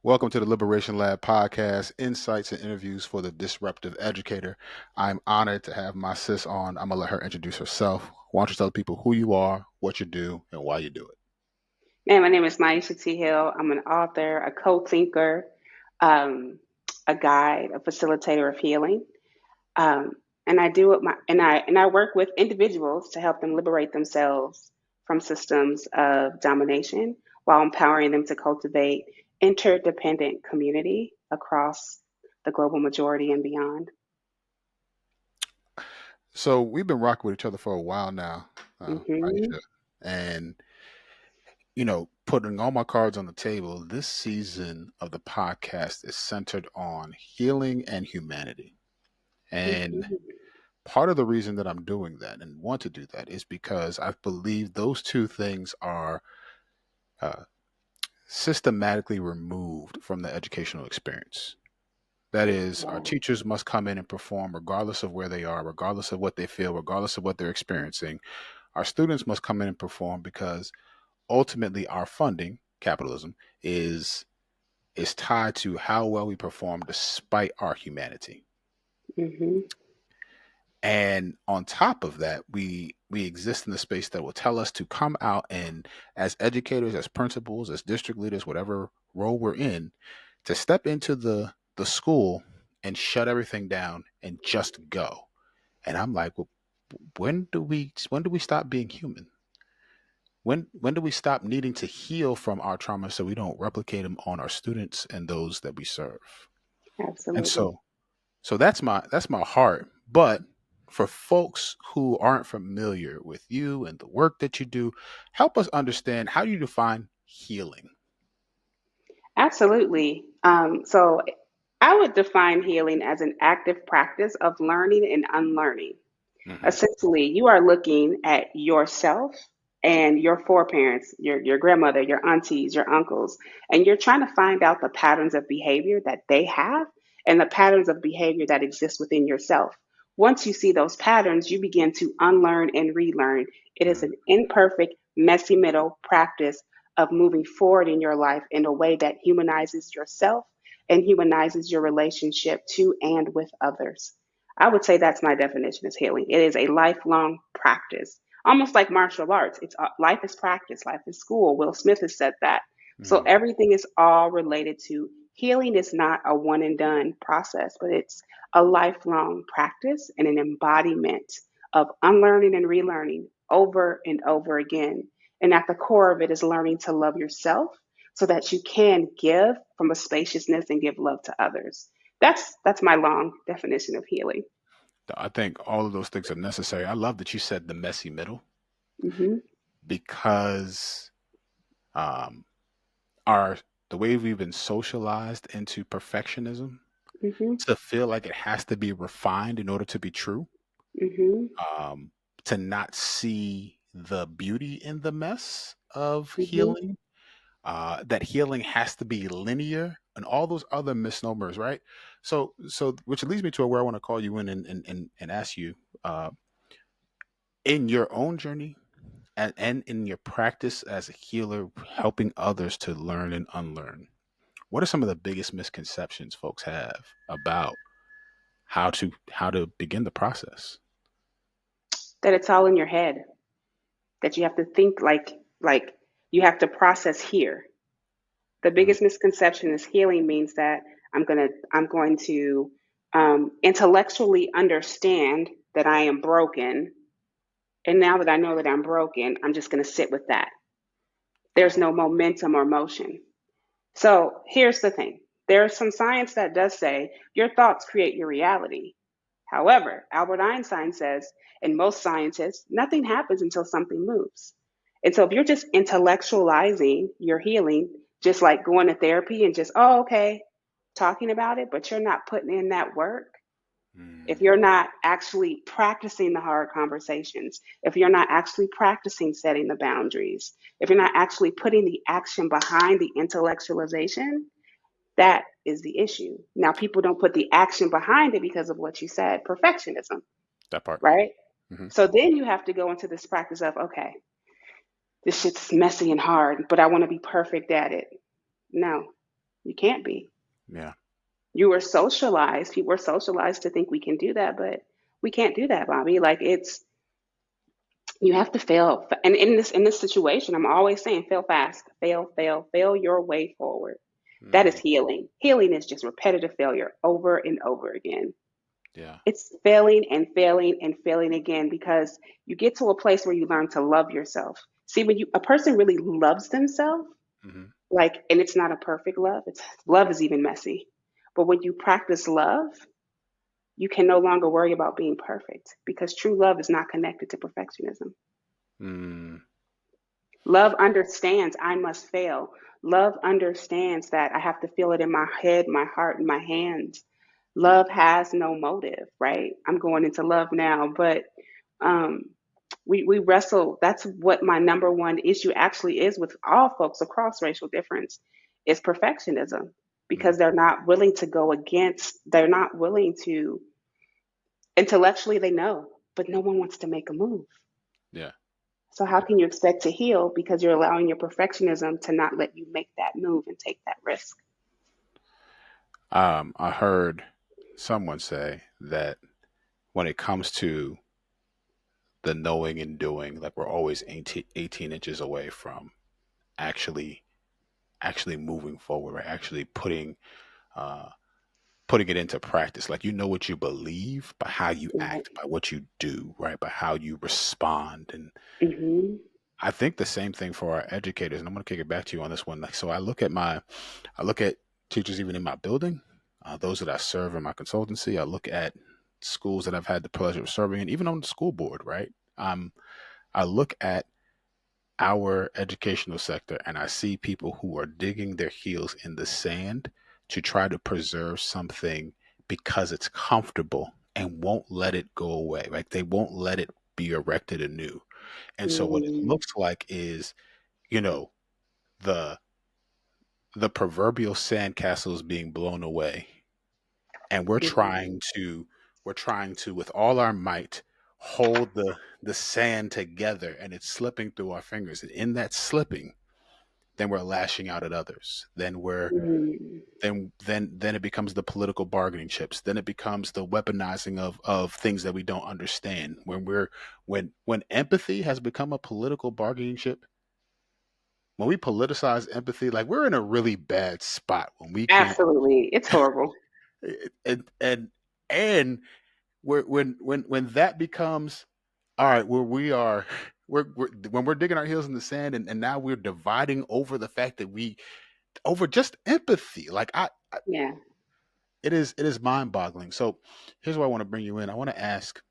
Welcome to the Liberation Lab podcast, insights and interviews for the disruptive educator. I'm honored to have my sis on. I'm going to let her introduce herself. Why don't you tell people who you are, what you do, and why you do it? My name is Myisha T. I'm an author, a co-thinker, um, a guide, a facilitator of healing, um, and I do it. I work with individuals to help them liberate themselves from systems of domination while empowering them to cultivate interdependent community across the global majority and beyond. So we've been rocking with each other for a while now, hmm Aisha, and putting all my cards on the table. This season of the podcast is centered on healing and humanity, and hmm part of the reason that I'm doing that and want to do that is because I believe those two things are uh, systematically removed from the educational experience. That is, our Wow. teachers must come in and perform regardless of where they are, regardless of what they feel, regardless of what they're experiencing. Our students must come in and perform because ultimately our funding, capitalism, is tied to how well we perform despite our humanity. hmm And on top of that, we exist in the space that will tell us to come out and, as educators, as principals, as district leaders, whatever role we're in, to step into the school and shut everything down and just go. And I'm like, well, when do we stop being human? When do we stop needing to heal from our trauma so we don't replicate them on our students and those that we serve? And Absolutely. so that's my heart. But for folks who aren't familiar with you and the work that you do, help us understand, how do you define healing? Absolutely. So I would define healing as an active practice of learning and unlearning. Hmm. Essentially, you are looking at yourself and your foreparents, your grandmother, your aunties, your uncles, and you're trying to find out the patterns of behavior that they have and the patterns of behavior that exist within yourself. Once you see those patterns, you begin to unlearn and relearn. It is an imperfect, messy middle practice of moving forward in your life in a way that humanizes yourself and humanizes your relationship to and with others. I would say that's my definition of healing. It is a lifelong practice, almost like martial arts. It's life is practice, life is school. Will Smith has said that. So Hmm. everything is all related to healing. Is not a one and done process, but it's a lifelong practice and an embodiment of unlearning and relearning over and over again. And at the core of it is learning to love yourself so that you can give from a spaciousness and give love to others. That's my long definition of healing. I think all of those things are necessary. I love that you said the messy middle, hmm because um, our the way we've been socialized into perfectionism, hmm to feel like it has to be refined in order to be true, hmm um, to not see the beauty in the mess of hmm healing, that healing has to be linear, and all those other misnomers, right? So which leads me to where I want to call you in and ask you, uh, in your own journey and in your practice as a healer, helping others to learn and unlearn. What are some of the biggest misconceptions folks have about how to begin the process? That it's all in your head. That you have to think like you have to process here. The Mhm. biggest misconception is healing means that I'm going to intellectually understand that I am broken, and now that I know that I'm broken, I'm just going to sit with that. There's no momentum or motion. So here's the thing. There's some science that does say your thoughts create your reality. However, Albert Einstein says, and most scientists, nothing happens until something moves. And so if you're just intellectualizing your healing, just like going to therapy and just, oh, okay, talking about it, but you're not putting in that work, if Mm. you're not actually practicing the hard conversations, if you're not actually practicing setting the boundaries, if you're not actually putting the action behind the intellectualization, that is the issue. Now, people don't put the action behind it because of what you said, perfectionism, That part. right? Hmm. So then you have to go into this practice of, okay, this shit's messy and hard, but I want to be perfect at it. No. You can't be. Yeah. You were socialized. People were socialized to think we can do that, but we can't do that, Bobby. Like it's you have to fail. And in this situation, I'm always saying fail fast, fail your way forward. That is Mm, healing. Healing is just repetitive failure over and over again. yeah. It's failing and failing and failing again because you get to a place where you learn to love yourself. See, when a person really loves themselves, Hmm. like, and it's not a perfect love. It's love is even messy. But when you practice love, you can no longer worry about being perfect because true love is not connected to perfectionism. Mm, Love understands I must fail. Love understands that I have to feel it in my head, my heart, and my hands. Love has no motive, right? I'm going into love now, but um, we wrestle. That's what my number one issue actually is with all folks across racial difference is perfectionism mm, because they're not willing to go against, they're not willing to, intellectually they know, but no one wants to make a move. yeah. So how Yeah. can you expect to heal because you're allowing your perfectionism to not let you make that move and take that risk? I heard someone say that when it comes to the knowing and doing, like we're always 18 inches away from actually moving forward, right? Actually uh, putting it into practice. Like you know what you believe by how you Right. act, by what you do, right? By how you respond. And Mhm. I think the same thing for our educators. And I'm going to kick it back to you on this one. Like, so I look at teachers even in my building, those that I serve in my consultancy. I look at schools that I've had the pleasure of serving in, even on the school board, right? I look at our educational sector and I see people who are digging their heels in the sand to try to preserve something because it's comfortable and won't let it go away. Like they won't let it be erected anew. And so what it Mm. looks like is, you know, the the proverbial sandcastle is being blown away and Mhm. we're trying to with all our might hold the sand together and it's slipping through our fingers. And in that slipping, then we're lashing out at others. Mm. Then it becomes the political bargaining chips. Then it becomes the weaponizing of things that we don't understand. When empathy has become a political bargaining chip, when we politicize empathy, like we're in a really bad spot when we can't Absolutely. It's horrible. and and when that becomes all right, where we are we're when we're digging our heels in the sand and now we're dividing over the fact that we over just empathy. Like Yeah. it is mind boggling. So here's why I want to bring you in. I want to ask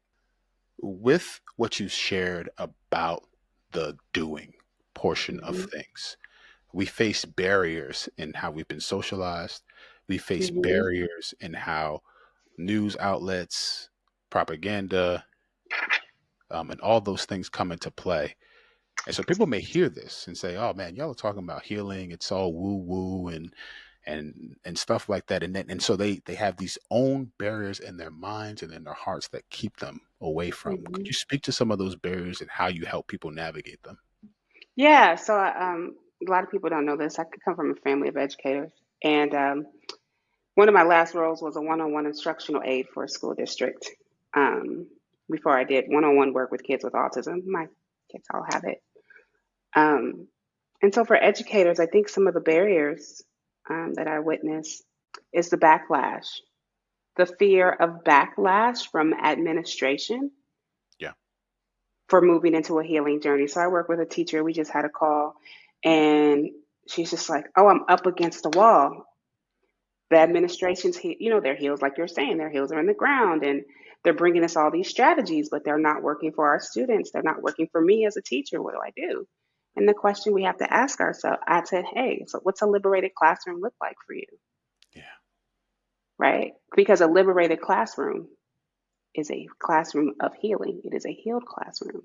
with what you shared about the doing portion of Mhm. things. We face barriers in how we've been socialized. We face Mhm. barriers in how news outlets, propaganda, and all those things come into play. And so people may hear this and say, "Oh man, y'all are talking about healing. It's all woo woo and stuff like that." And so they have these own barriers in their minds and in their hearts that keep them away from. Could Mhm. you speak to some of those barriers and how you help people navigate them? Yeah. So a lot of people don't know this. I come from a family of educators, and one of my last roles was a one-on-one instructional aide for a school district. Um, before I did one-on-one work with kids with autism, my kids all have it. Um, and so for educators, I think some of the barriers that I witness is the backlash, the fear of backlash from administration Yeah. for moving into a healing journey. So I work with a teacher. We just had a call, and she's just like, "Oh, I'm up against the wall. The Mm, administration's, their heels, like you're saying, their heels are in the ground, and they're bringing us all these strategies, but they're not working for our students. They're not working for me as a teacher. What do I do?" And the question we have to ask ourselves, I said, "Hey, so what's a liberated classroom look like for you?" yeah. Right? Because a liberated classroom is a classroom of healing. It is a healed classroom.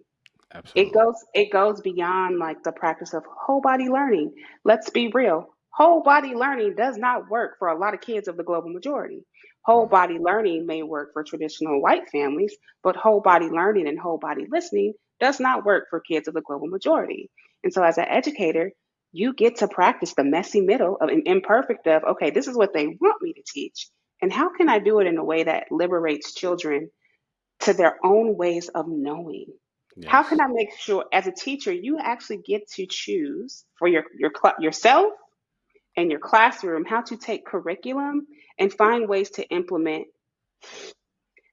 It Absolutely. goes it goes beyond like the practice of whole body learning. Let's be real. Whole body learning does not work for a lot of kids of the global majority. Whole Mm, body learning may work for traditional white families, but whole body learning and whole body listening does not work for kids of the global majority. And so as an educator, you get to practice the messy middle of an imperfect of, okay, this is what they want me to teach. And how can I do it in a way that liberates children to their own ways of knowing? How can Yes. I make sure as a teacher you actually get to choose for yourself and your classroom how to take curriculum and find ways to implement.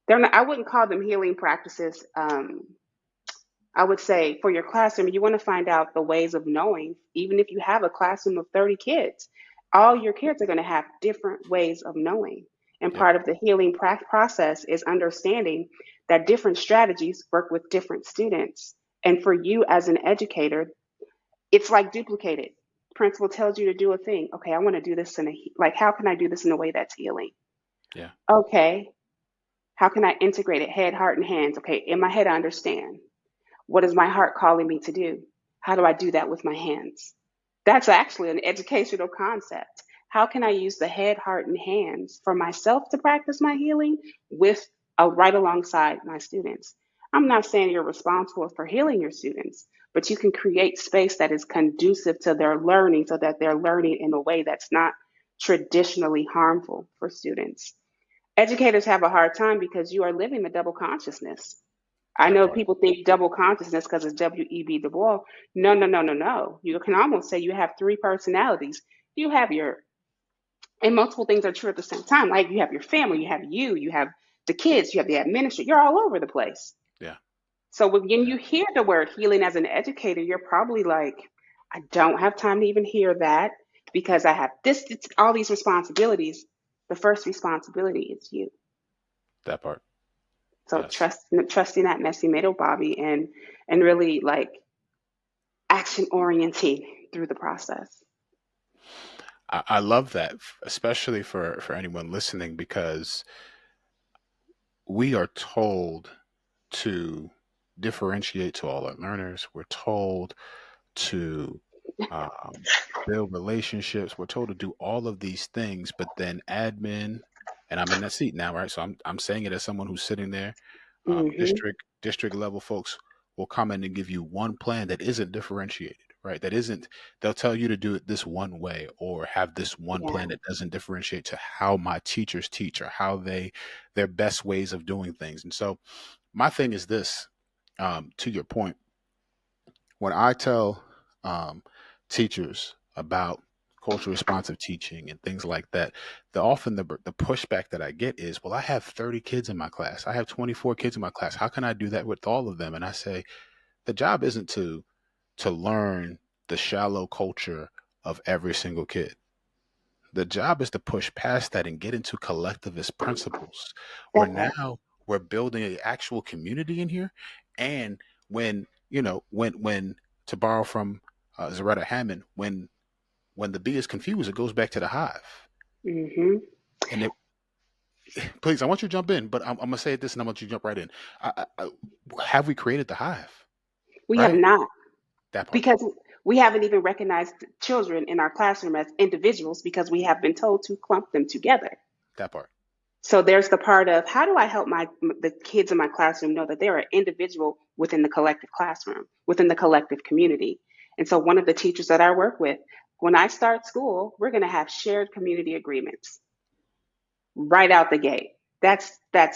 They're not, I wouldn't call them healing practices. I would say for your classroom, you want to find out the ways of knowing, even if you have a classroom of 30 kids, all Yeah. your kids are going to have different ways of knowing. And Yep. part of the healing process is understanding that different strategies work with different students. And for you as an educator, it's like duplicated. Principal tells you to do a thing. Okay, I want to do this like, how can I do this in a way that's healing? Yeah. Okay, how can I integrate it? Head, heart, and hands. Okay, in my head, I understand. What is my heart calling me to do? How do I do that with my hands? That's actually an educational concept. How can I use the head, heart, and hands for myself to practice my healing with right alongside my students? I'm not saying you're responsible for healing your students, but you can create space that is conducive to their learning so that they're learning in a way that's not traditionally harmful for students. Educators have a hard time because you are living the double consciousness. I That know part. people think double consciousness because it's W.E.B. Du Bois. No, no, no, no, no. You can almost say you have three personalities. You have your, and multiple things are true at the same time. Like you have your family, you have the kids, you have the administrator. You're all over the place. Yeah. So when Yeah. you hear the word healing as an educator, you're probably like, I don't have time to even hear that because I have all these responsibilities. The first responsibility is you. That part. So Yes. trusting that messy middle, Bobby, and really like action orienting through the process. I love that, especially for anyone listening, because we are told to differentiate to all our learners. We're told to um, build relationships. We're told to do all of these things, but then admin, and I'm in that seat now, right? So I'm saying it as someone who's sitting there. Hmm. District level folks will come in and give you one plan that isn't differentiated, right? That isn't. They'll tell you to do it this one way, or have this one Yeah. plan that doesn't differentiate to how my teachers teach, or how their best ways of doing things. And so my thing is this, to your point, when I tell teachers about culturally responsive teaching and things like that, the pushback that I get is, well, I have 30 kids in my class. I have 24 kids in my class. How can I do that with all of them? And I say, the job isn't to learn the shallow culture of every single kid. The job is to push past that and get into collectivist principles where That part. now we're building an actual community in here. And when, when to borrow from Zaretta Hammond, when the bee is confused, it goes back to the hive. Hmm. And it, please, I want you to jump in, but I'm gonna say this, and I want you to jump right in. Have we created the hive? We have Right, not that part, because we haven't even recognized children in our classroom as individuals because we have been told to clump them together. that part. So there's the part of how do I help the kids in my classroom know that they're an individual within the collective classroom, within the collective community. And so one of the teachers that I work with, when I start school, we're going to have shared community agreements right out the gate. That's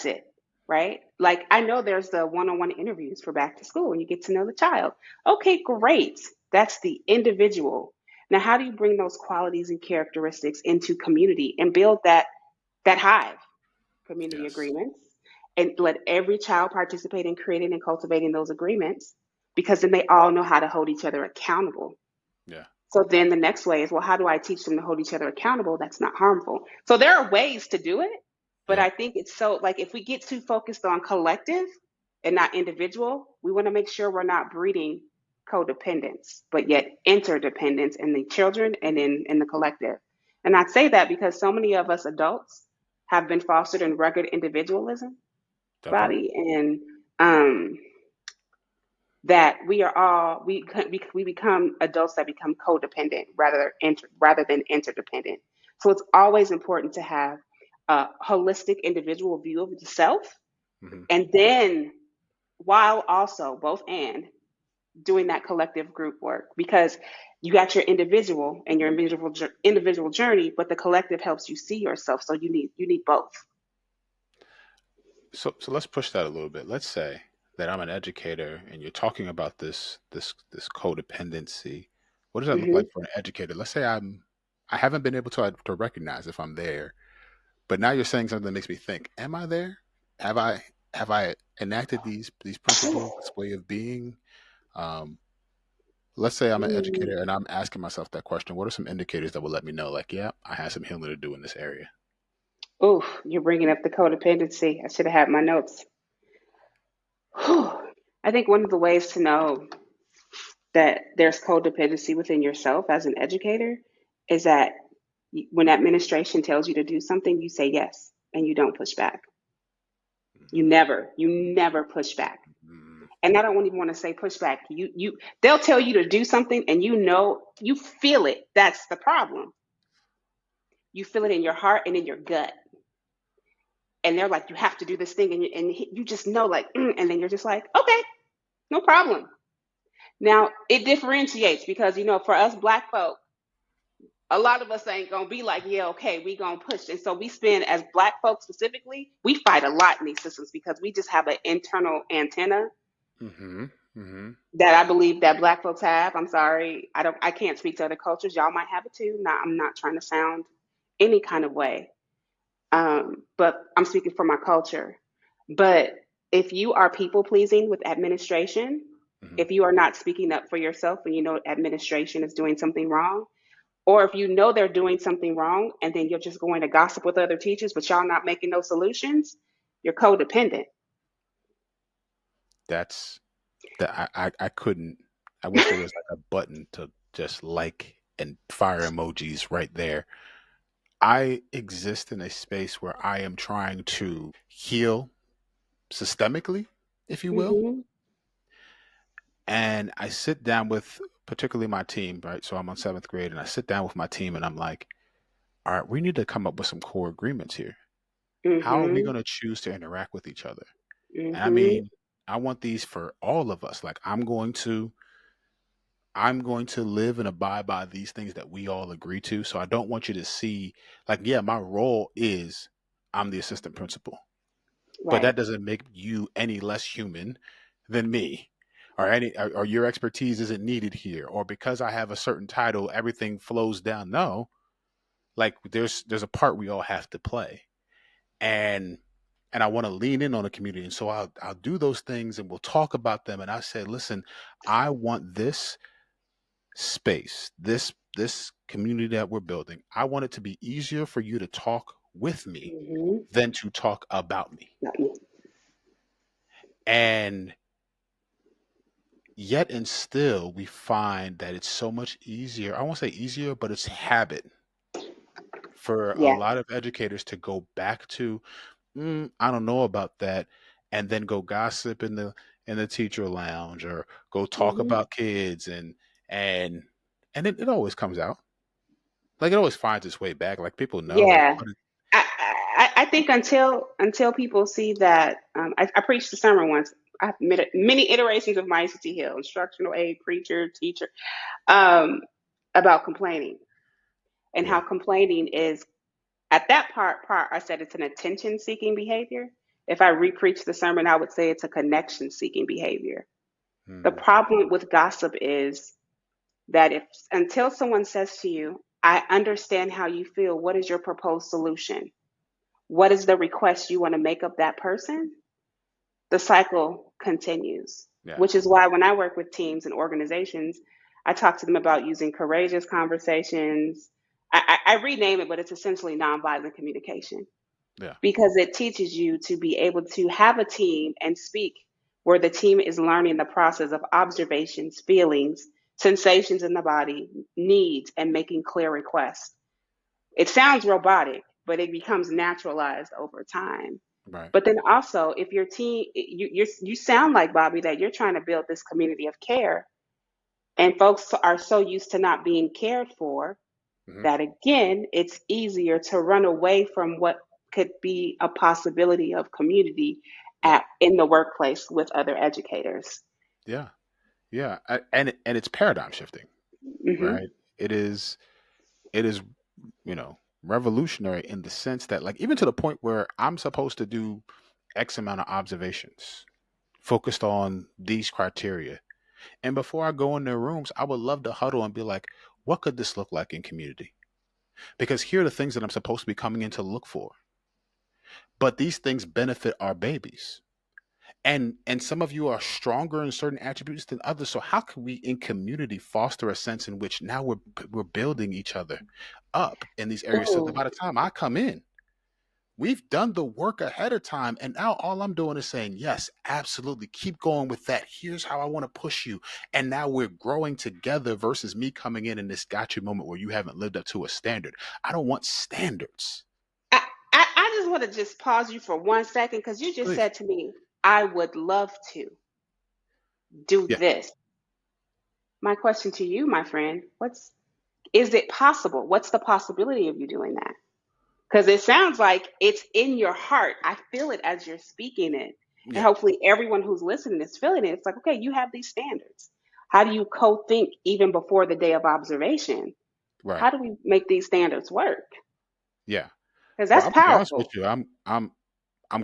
it, right? Like I know there's the one-on-one interviews for back to school and you get to know the child. Okay, great. That's the individual. Now, how do you bring those qualities and characteristics into community and build that hive? Community Yes. agreements and let every child participate in creating and cultivating those agreements because then they all know how to hold each other accountable. Yeah. So then the next way is, well, how do I teach them to hold each other accountable? That's not harmful. So there are ways to do it, but Yep. I think it's so like if we get too focused on collective and not individual, we want to make sure we're not breeding codependence, but yet interdependence in the children and in the collective. And I say that because so many of us adults have been fostered in rugged individualism, That part. body, and um, that we are all we become adults that become codependent rather than interdependent. So it's always important to have a holistic individual view of the self, Hmm. and then while also both and doing that collective group work, because you got your individual and your individual journey, but the collective helps you see yourself. So you need both. So let's push that a little bit. Let's say that I'm an educator and you're talking about this codependency. What does that look Hmm. like for an educator? Let's say I haven't been able to recognize if I'm there, but now you're saying something that makes me think, am I there? Have I enacted these principles, this way of being? Um, let's say I'm an educator and I'm asking myself that question. What are some indicators that will let me know, like, yeah, I have some healing to do in this area? Ooh, you're bringing up the codependency. I should have had my notes. Whew. I think one of the ways to know that there's codependency within yourself as an educator is that when administration tells you to do something, you say yes and you don't push back. You never push back. Mm-hmm. And I don't even want to say push back. They'll tell you to do something and you feel it. That's the problem. You feel it in your heart and in your gut. And they're like, you have to do this thing. And you just know, like, and then you're just like, okay, no problem. Now, it differentiates because, for us black folk, a lot of us ain't gonna be like, yeah, okay, we gonna push. And so we spend, as black folks specifically, we fight a lot in these systems because we just have an internal antenna Mm-hmm. Mm-hmm. that I believe that black folks have. I'm sorry, I can't speak to other cultures. Y'all might have it too. I'm not trying to sound any kind of way, but I'm speaking for my culture. But if you are people pleasing with administration, Mm-hmm. if you are not speaking up for yourself when you know administration is doing something wrong, or if you know they're doing something wrong and then you're just going to gossip with other teachers, but y'all not making no solutions, you're codependent. That's that I couldn't. I wish there was like a button to just like and fire emojis right there. I exist in a space where I am trying to heal systemically, if you will. Hmm. And I sit down with particularly my team, right? So I'm on seventh grade and I sit down with my team and I'm like, all right, we need to come up with some core agreements here. How are we Hmm. going to choose to interact with each other? And I Hmm. mean, I want these for all of us. Like I'm going to live and abide by these things that we all agree to. So I don't want you to see, like, yeah, my role is I'm the assistant principal, but Right. that doesn't make you any less human than me, or your expertise isn't needed here, or because I have a certain title, everything flows down. No, like there's a part we all have to play, and I want to lean in on the community, and so I'll do those things, and we'll talk about them. And I said, listen, I want this space, this community that we're building, I want it to be easier for you to talk with me Hmm. than to talk about me. And yet and still we find that it's so much easier. I won't say easier, but it's habit for a Yeah. lot of educators to go back to, I don't know about that, and then go gossip in the teacher lounge or go talk Hmm. about kids and it always comes out. Like it always finds its way back. Like people know, Yeah. but I think until people see that, I preached a sermon once. I've many iterations of Myisha T Hill, instructional aid, preacher, teacher, um, about complaining and how yeah. complaining is, at that part I said it's an attention seeking behavior. If I repreach the sermon, I would say it's a connection seeking behavior. The Hmm. problem with gossip is that if until someone says to you, I understand how you feel, what is your proposed solution? What is the request you want to make of that person? The cycle continues, Yeah. which is why when I work with teams and organizations, I talk to them about using courageous conversations. I rename it, but it's essentially nonviolent communication, Yeah. because it teaches you to be able to have a team and speak where the team is learning the process of observations, feelings, sensations in the body, needs, and making clear requests. It sounds robotic, but it becomes naturalized over time. Right. But then also, if your team, you sound like Bobby that you're trying to build this community of care, and folks are so used to not being cared for Hmm. that again, it's easier to run away from what could be a possibility of community Yeah. in the workplace with other educators. Yeah. Yeah, and it's paradigm shifting, Hmm. right? It is it is revolutionary in the sense that, like, even to the point where I'm supposed to do X amount of observations focused on these criteria. And before I go in their rooms, I would love to huddle and be like, what could this look like in community? Because here are the things that I'm supposed to be coming in to look for. But these things benefit our babies. And some of you are stronger in certain attributes than others. So how can we in community foster a sense in which now we're building each other up in these areas so that Ooh. by the time I come in, we've done the work ahead of time, and now all I'm doing is saying, yes, absolutely, keep going with that. Here's how I want to push you. And now we're growing together versus me coming in this gotcha moment where you haven't lived up to a standard. I don't want standards. I, I just want to just pause you for 1 second because you just Please. said to me, I would love to do Yeah. this. My question to you, my friend, is it possible? What's the possibility of you doing that? Because it sounds like it's in your heart. I feel it as you're speaking it. And Yeah. hopefully everyone who's listening is feeling it. It's like, okay, you have these standards. How do you co-think even before the day of observation? Right. How do we make these standards work? Yeah. Because Well, that's I'm gonna be honest with powerful. you. I'm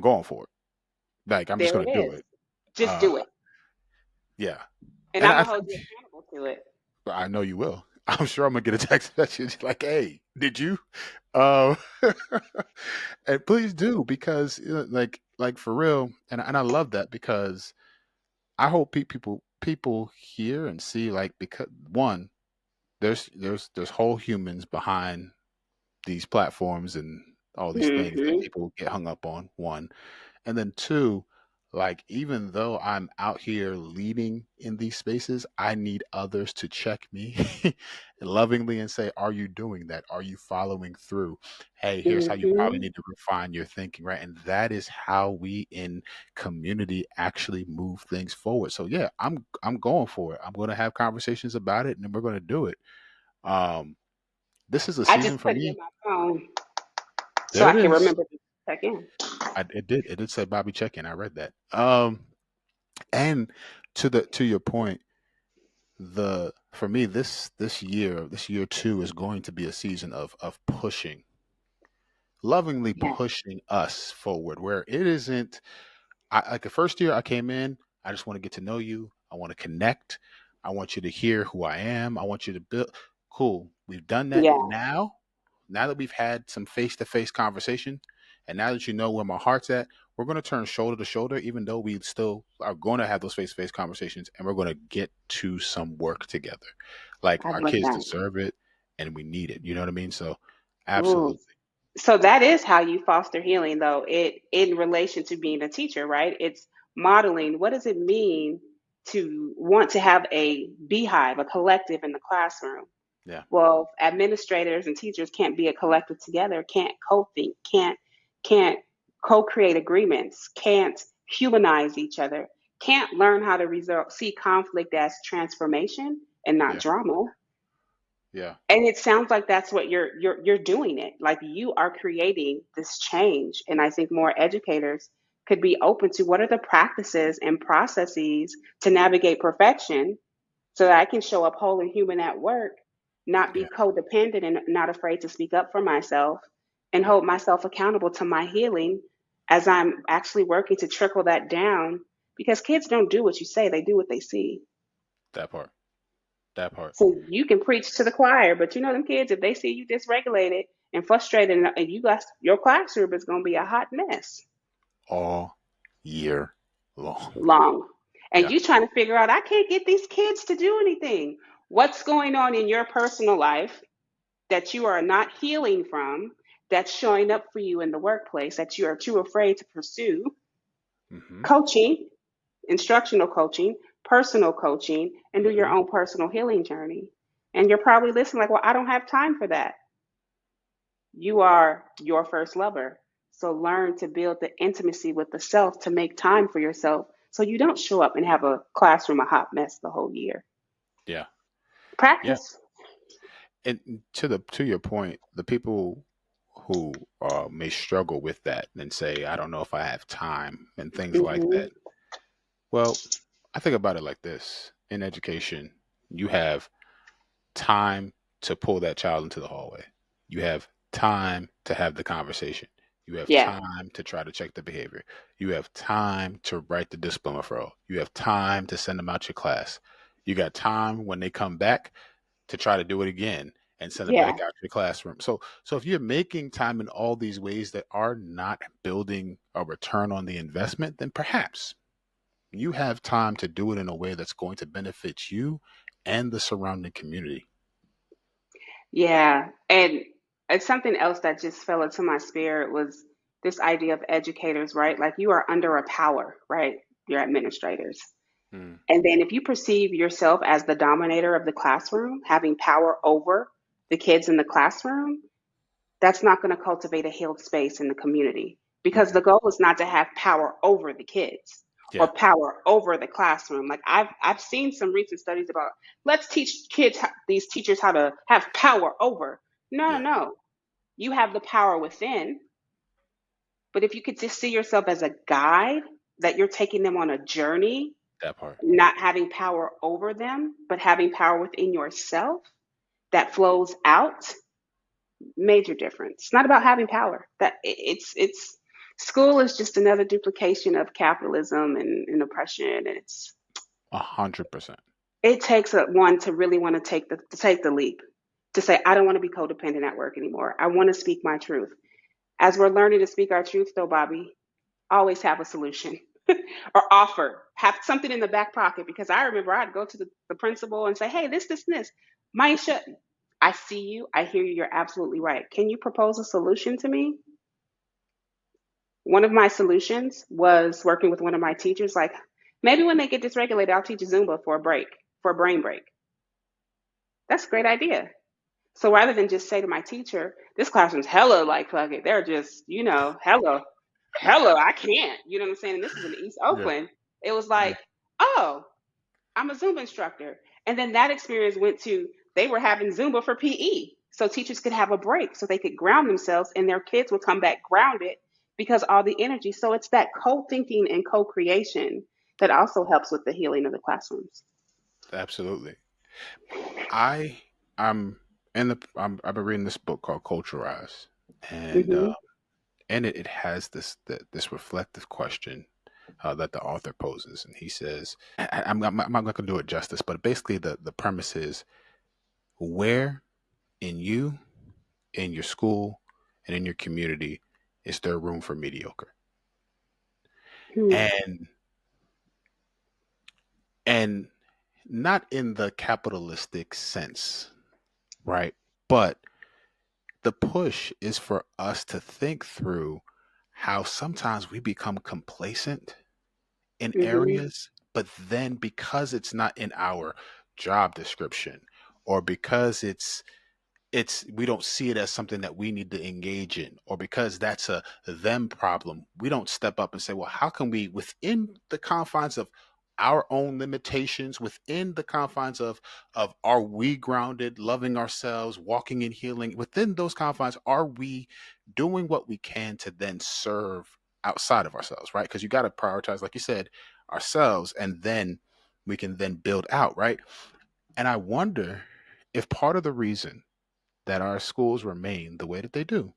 going for it. Like, I'm just There gonna it do is. it. Just Uh do it. yeah. And And I'm I going to hold think you accountable to it. I know you will. I'm sure I'm gonna get a text message like, "Hey, did you?" Um, and please do, because like for real, and I love that, because I hope people hear and see, like, because one, there's whole humans behind these platforms and all these things that Hmm. people get hung up on. One, and then two, like, even though I'm out here leading in these spaces, I need others to check me lovingly and say, are you doing that? Are you following through? Hey, here's how you probably Hmm. need to refine your thinking, right? And that is how we in community actually move things forward. So yeah, I'm going for it. I'm going to have conversations about it, and then we're going to do it. Um, this is a I season just for put it in me. my phone so There I it can is. remember to check in. It did say Bobby check in. I read that. And to your point, the for me, this year two is going to be a season of pushing, lovingly Yes. pushing us forward, where it isn't. Like the first year I came in, I just want to get to know you. I want to connect. I want you to hear who I am. I want you to build. Cool. We've done that Yeah. now. Now that we've had some face to face conversation, and now that you know where my heart's at, we're going to turn shoulder to shoulder, even though we still are going to have those face to face conversations, and we're going to get to some work together. Like, I our love kids that. deserve it, and we need it. You know what I mean? So, Ooh. absolutely. So that is how you foster healing, though, it in relation to being a teacher, right? It's modeling. What does it mean to want to have a beehive, a collective in the classroom? Yeah. Well, administrators and teachers can't be a collective together, can't co-think, can't co-create agreements, can't humanize each other, can't learn how to see conflict as transformation and not Yeah. drama. Yeah. And it sounds like that's what you're doing it. Like you are creating this change. And I think more educators could be open to what are the practices and processes to navigate perfection so that I can show up whole and human at work, not be Yeah. codependent and not afraid to speak up for myself and Yeah. hold myself accountable to my healing as I'm actually working to trickle that down because kids don't do what you say, they do what they see. That part. That part. So you can preach to the choir, but you know them kids, if they see you dysregulated and frustrated and you got your classroom is gonna be a hot mess All year long. long. And Yeah. you trying to figure out, I can't get these kids to do anything. What's going on in your personal life that you are not healing from, that's showing up for you in the workplace that you are too afraid to pursue? Mm-hmm. Coaching, instructional coaching, personal coaching, and do your Mm-hmm. own personal healing journey. And you're probably listening like, well, I don't have time for that. You are your first lover. So learn to build the intimacy with the self to make time for yourself so you don't show up and have a classroom a hot mess the whole year. Yeah. Yeah. Practice. And to your point, the people who may struggle with that and say, I don't know if I have time and things like Hmm. that. Well, I think about it like this. in education, you have time to pull that child into the hallway. You have time to have the conversation. You have Yeah, time to try to check the behavior. You have time to write the discipline referral. You have time to send them out your class. You got time when they come back to try to do it again and send them yeah. back out to your classroom. So if you're making time in all these ways that are not building a return on the investment, then perhaps you have time to do it in a way that's going to benefit you and the surrounding community. Yeah, and it's something else that just fell into my spirit was this idea of educators, right? Like you are under a power, right? You're administrators. Mm, And then if you perceive yourself as the dominator of the classroom, having power over the kids in the classroom, that's not going to cultivate a healed space in the community because mhm. the goal is not to have power over the kids Yeah, or power over the classroom. Like I've seen some recent studies about let's teach kids these teachers how to have power over. No, no, yeah, no. You have the power within, but if you could just see yourself as a guide that you're taking them on a journey, that part. not having power over them, but having power within yourself that flows out, major difference. It's not about having power. It's school is just another duplication of capitalism and oppression. And 100%. it takes one to really want to take the leap to say I don't want to be codependent at work anymore. I want to speak my truth. As we're learning to speak our truth, though, Bobby, always have a solution or offer, have something in the back pocket. Because I remember I'd go to the principal and say, hey, this, and this. Myisha, I see you. I hear you. You're absolutely right. Can you propose a solution to me? One of my solutions was working with one of my teachers, like, maybe when they get dysregulated, I'll teach Zumba for a break, for a brain break. That's a great idea. So rather than just say to my teacher, this classroom's hella like fuck it, they're just, hella, I can't. You know what I'm saying? And this is in East Yeah, Oakland. It was yeah, like, oh, I'm a Zumba instructor. And then that experience went to they were having Zumba for PE. So teachers could have a break so they could ground themselves and their kids would come back grounded because all the energy. So it's that co-thinking and co-creation that also helps with the healing of the classrooms. absolutely. I I'm I've been reading this book called Culturize, and Hmm. it has this reflective question that the author poses, and he says, I'm not going to do it justice, but basically the premise is where in you, in your school, and in your community is there room for mediocre, Hmm. and and not in the capitalistic sense, right? But the push is for us to think through how sometimes we become complacent in Hmm. areas, but then because it's not in our job description or because it's we don't see it as something that we need to engage in, or because that's a them problem, we don't step up and say, well, how can we, within the confines of our own limitations, within the confines of are we grounded, loving ourselves, walking in healing, within those confines, are we doing what we can to then serve outside of ourselves, right? Because you got to prioritize, like you said, ourselves, and then we can then build out, right? And I wonder if part of the reason that our schools remain the way that they do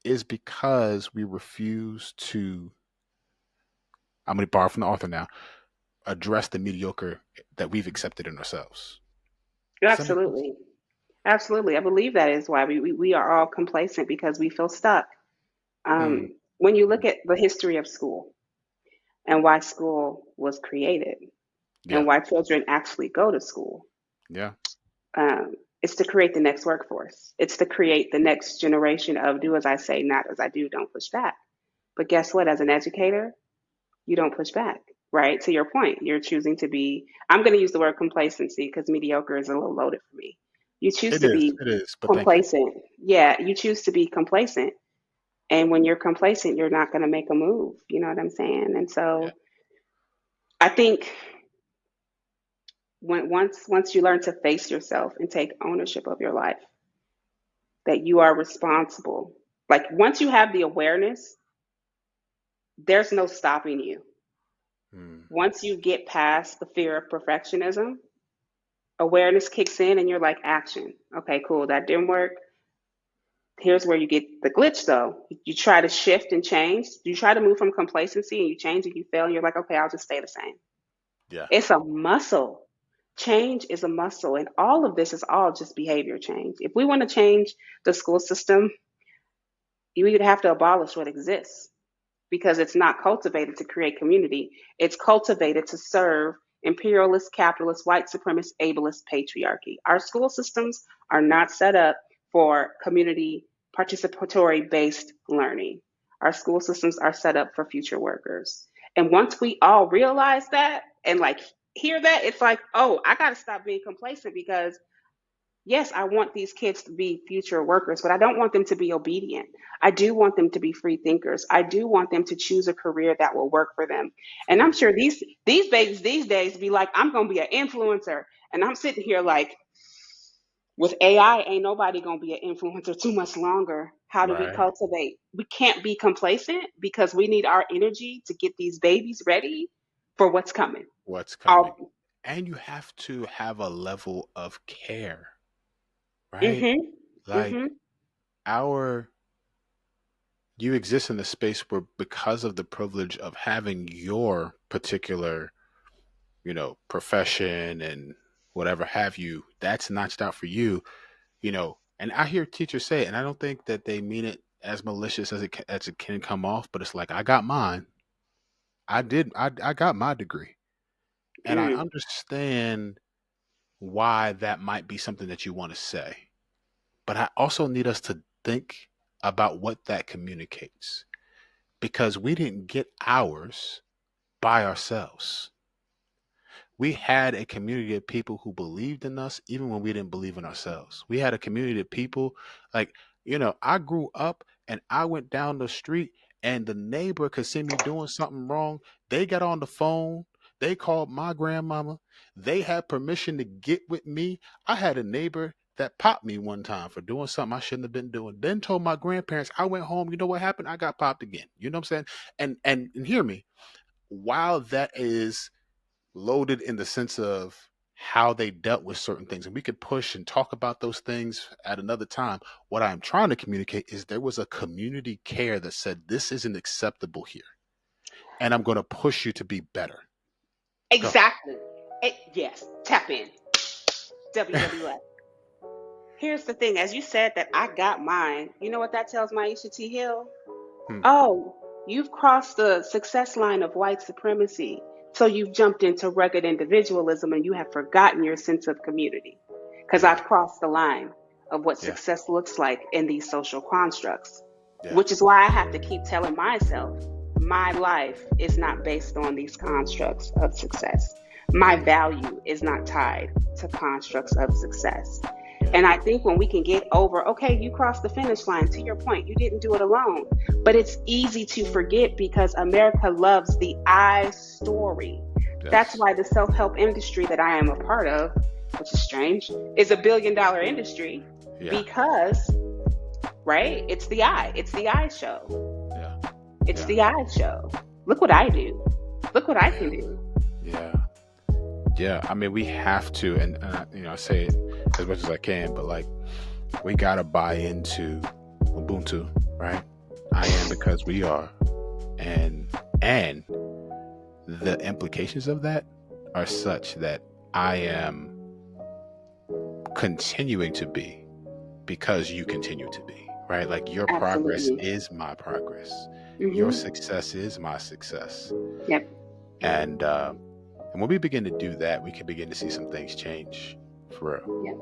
is because we refuse to, I'm going to borrow from the author now, address the mediocre that we've accepted in ourselves. Does that make sense? Absolutely. Absolutely. I believe that is why we are all complacent because we feel stuck. Mm, When you look mm, at the history of school and why school was created and yeah, why children actually go to school, yeah, it's to create the next workforce. It's to create the next generation of do as I say, not as I do, don't push back. But guess what? As an educator, you don't push back, right? To your point, you're choosing to be, I'm going to use the word complacency because mediocre is a little loaded for me. You choose to be it is, but thank you. complacent. Yeah, you choose to be complacent. And when you're complacent, you're not going to make a move. You know what I'm saying? And Yeah, so I think once you learn to face yourself and take ownership of your life, that you are responsible. Like once you have the awareness, there's no stopping you. Mm. Once you get past the fear of perfectionism, awareness kicks in and you're like, action. Okay, cool. That didn't work. Here's where you get the glitch though. You try to shift and change. You try to move from complacency and you change and you fail and you're like, okay, I'll just stay the same. Yeah. It's a muscle. Change is a muscle. And all of this is all just behavior change. If we want to change the school system, you would have to abolish what exists because it's not cultivated to create community. It's cultivated to serve imperialist, capitalist, white supremacist, ableist patriarchy. Our school systems are not set up for community participatory based learning. Our school systems are set up for future workers. And once we all realize that and like hear that, it's like, oh, I got to stop being complacent because yes, I want these kids to be future workers, but I don't want them to be obedient. I do want them to be free thinkers. I do want them to choose a career that will work for them. And I'm Mm. sure these babies these days be like, I'm gonna be an influencer. And I'm sitting here like, with AI, ain't nobody gonna be an influencer too much longer. How do we Right. cultivate? We can't be complacent because we need our energy to get these babies ready for what's coming. What's coming? All, And you have to have a level of care, right? mm-hmm, Like mm-hmm, our you exist in a space where because of the privilege of having your particular, profession and whatever have you, that's notched out for you, and I hear teachers say it, and I don't think that they mean it as malicious as it can come off, but it's like I got mine. I got my degree. And I mm. understand why that might be something that you want to say. But I also need us to think about what that communicates because we didn't get ours by ourselves. We had a community of people who believed in us even when we didn't believe in ourselves. We had a community of people like, I grew up and I went down the street and the neighbor could see me doing something wrong. They got on the phone. They called my grandmama. They had permission to get with me. I had a neighbor that popped me one time for doing something I shouldn't have been doing. Then told my grandparents, I went home. You know what happened? I got popped again. You know what I'm saying? And hear me. While that is loaded in the sense of how they dealt with certain things. And we could push and talk about those things at another time. What I'm trying to communicate is there was a community care that said, this isn't acceptable here. And I'm going to push you to be better. Go. Exactly. Yes, tap in. WWF. Here's the thing, as you said that I got mine, you know what that tells Myisha T. Hill? Hmm. Oh, you've crossed the success line of white supremacy. So you've jumped into rugged individualism and you have forgotten your sense of community. Because Yeah. I've crossed the line of what Yeah. success looks like in these social constructs, Yeah. which is why I have to keep telling myself my life is not based on these constructs of success. My value is not tied to constructs of success. Yeah. And I think when we can get over, okay, you crossed the finish line, to your point, you didn't do it alone. But it's easy to forget because America loves the I story. That's Yes. why the self help industry that I am a part of, which is strange, is $1 billion industry Yeah. because, right? It's the I show. Yeah. It's Yeah. the I show. Look what I do. Look what I can Yeah. do. Yeah. Yeah. I mean, we have to, and I say it as much as I can, but like, we got to buy into Ubuntu, right? I am because we are. And the implications of that are such that I am continuing to be because you continue to be, right? Like your progress Absolutely. is my progress. Your Mm-hmm. success is my success. Yep. And when we begin to do that, we can begin to see some things change for real. Yep.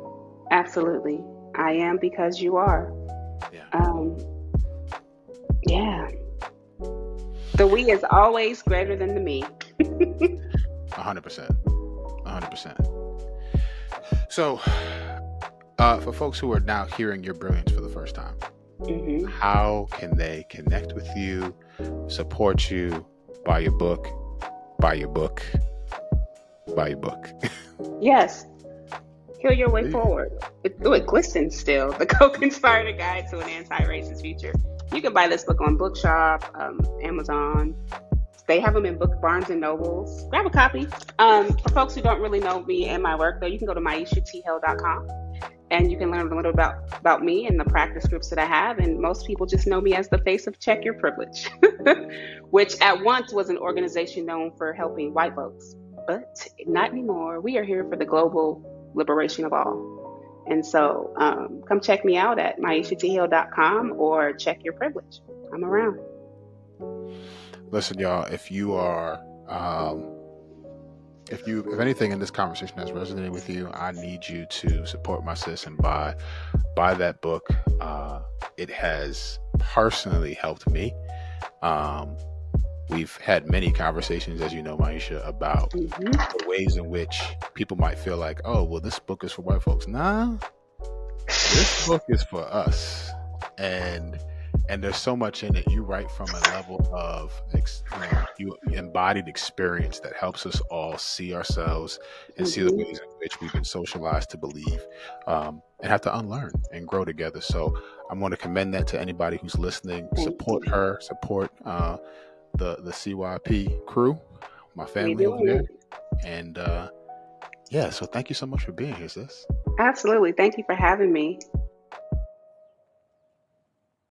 Absolutely. I am because you are. Yeah. Um, yeah. The we is always greater than the me. 100%. 100%. So, for folks who are now hearing your brilliance for the first time, Mm-hmm. how can they connect with you, support you, buy your book, buy your book, buy your book? Yes. Heal your way Yeah. forward. It glistens still. The Co-Conspirator Guide to an Antiracist Future. You can buy this book on Bookshop, Amazon, They have them in book Barnes and Nobles. Grab a copy. For folks who don't really know me and my work, though, you can go to myishathill.com and you can learn a little about me and the practice groups that I have. And most people just know me as the face of Check Your Privilege, which at once was an organization known for helping white folks, but not anymore. We are here for the global liberation of all. And so come check me out at myishathill.com or Check Your Privilege. I'm around. Listen, y'all, if anything in this conversation has resonated with you, I need you to support my sis and buy that book. It has personally helped me. We've had many conversations, as you know, Myisha, about the ways in which people might feel like, oh, well, this book is for white folks. Nah, this book is for us. And there's so much in it. You write from a level of you embodied experience that helps us all see ourselves and see the ways in which we've been socialized to believe, and have to unlearn and grow together. So I'm going to commend that to anybody who's listening. Support her, support the CYP crew, my family over there. And so thank you so much for being here, sis. Absolutely. Thank you for having me.